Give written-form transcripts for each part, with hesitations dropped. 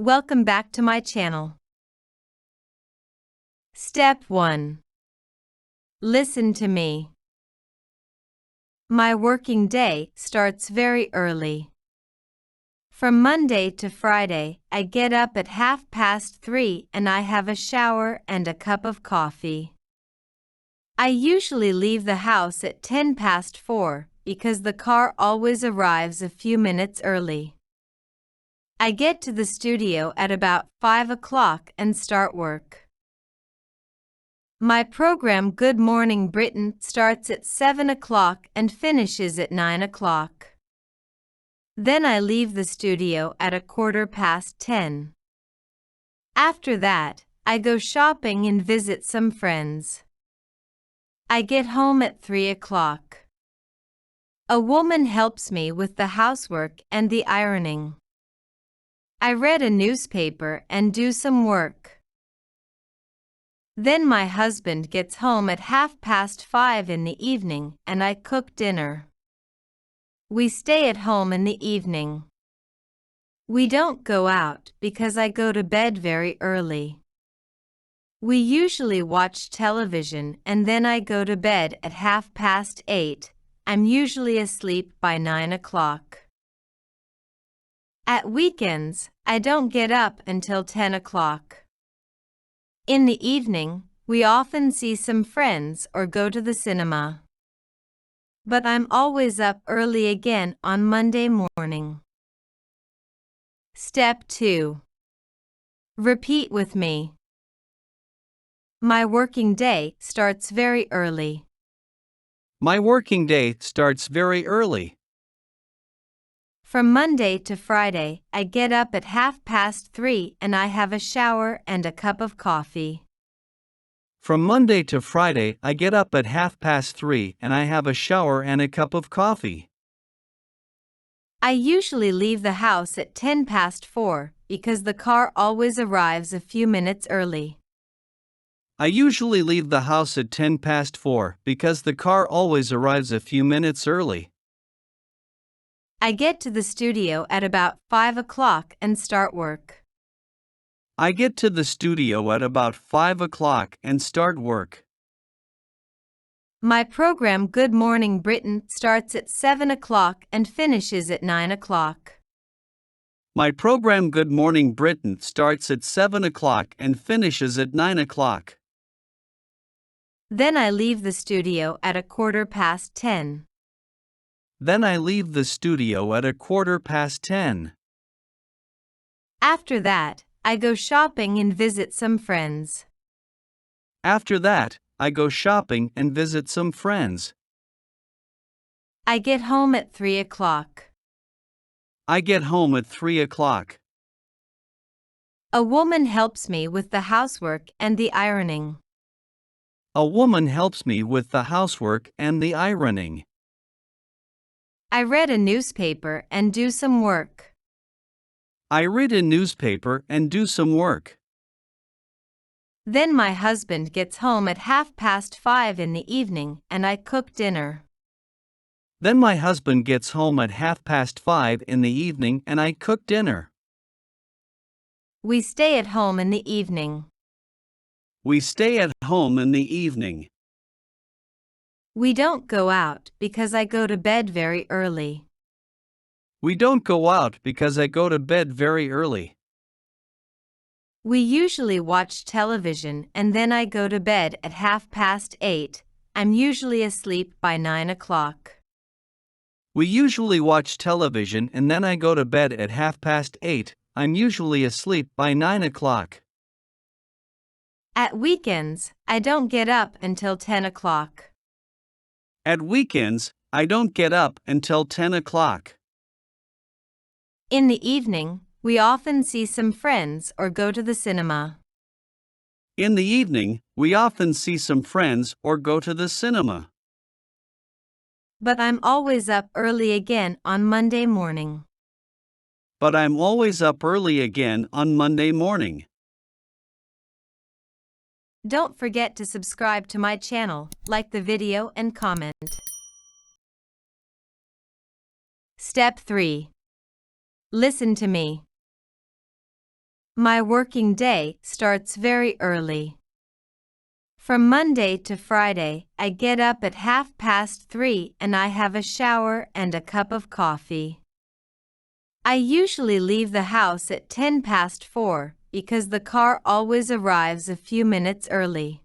Welcome back to my channel. Step 1. Listen to me. My working day starts very early. From Monday to Friday, I get up at 3:30 and I have a shower and a cup of coffee. I usually leave the house at 4:10 because the car always arrives a few minutes early. I get to the studio at about 5 o'clock and start work. My program Good Morning Britain starts at 7 o'clock and finishes at 9 o'clock. Then I leave the studio at 10:15. After that, I go shopping and visit some friends. I get home at 3 o'clock. A woman helps me with the housework and the ironing. I read a newspaper and do some work. Then my husband gets home at 5:30 in the evening and I cook dinner. We stay at home in the evening. We don't go out because I go to bed very early. We usually watch television and then I go to bed at 8:30. I'm usually asleep by 9 o'clock. At weekends, I don't get up until 10 o'clock. In the evening, we often see some friends or go to the cinema. But I'm always up early again on Monday morning. Step 2. Repeat with me. My working day starts very early. My working day starts very early. From Monday to Friday, I get up at 3:30 and I have a shower and a cup of coffee. From Monday to Friday, I get up at 3:30 and I have a shower and a cup of coffee. I usually leave the house at 4:10 because the car always arrives a few minutes early. I usually leave the house at 4:10 because the car always arrives a few minutes early. I get to the studio at about 5 o'clock and start work. I get to the studio at about 5 o'clock and start work. My program Good Morning Britain starts at 7 o'clock and finishes at 9 o'clock. My program Good Morning Britain starts at 7 o'clock and finishes at 9 o'clock. Then I leave the studio at 10:15. Then I leave the studio at 10:15. After that, I go shopping and visit some friends. After that, I go shopping and visit some friends. I get home at 3 o'clock. I get home at 3 o'clock. A woman helps me with the housework and the ironing. A woman helps me with the housework and the ironing. I read a newspaper and do some work. I read a newspaper and do some work. Then my husband gets home at 5:30 in the evening and I cook dinner. Then my husband gets home at 5:30 in the evening and I cook dinner. We stay at home in the evening. We stay at home in the evening. We don't go out because I go to bed very early. We don't go out because I go to bed very early. We usually watch television and then I go to bed at 8:30. I'm usually asleep by 9 o'clock. We usually watch television and then I go to bed at 8:30. I'm usually asleep by 9 o'clock. At weekends, I don't get up until 10 o'clock. At weekends, I don't get up until 10 o'clock. In the evening, we often see some friends or go to the cinema. In the evening, we often see some friends or go to the cinema. But I'm always up early again on Monday morning. But I'm always up early again on Monday morning. Don't forget to subscribe to my channel, like the video and comment. Step 3. Listen to me. My working day starts very early. From Monday to Friday, I get up at 3:30 and I have a shower and a cup of coffee. I usually leave the house at 4:10 because the car always arrives a few minutes early.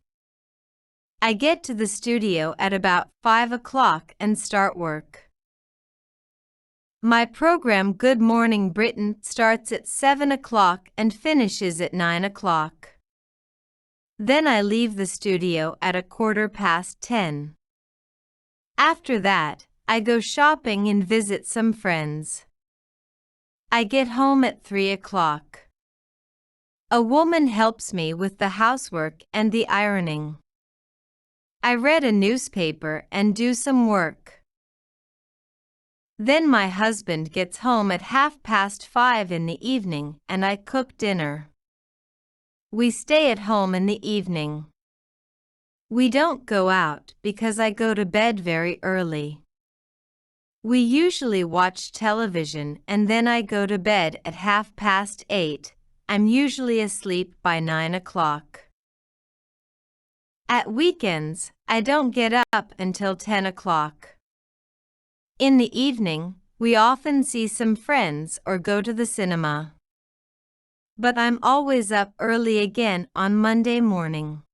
I get to the studio at about 5 o'clock and start work. My program Good Morning Britain starts at 7 o'clock and finishes at 9 o'clock. Then I leave the studio at 10:15. After that, I go shopping and visit some friends. I get home at 3 o'clock. A woman helps me with the housework and the ironing. I read a newspaper and do some work. Then my husband gets home at 5:30 in the evening and I cook dinner. We stay at home in the evening. We don't go out because I go to bed very early. We usually watch television and then I go to bed at 8:30. I'm usually asleep by 9 o'clock. At weekends, I don't get up until 10 o'clock. In the evening, we often see some friends or go to the cinema. But I'm always up early again on Monday morning.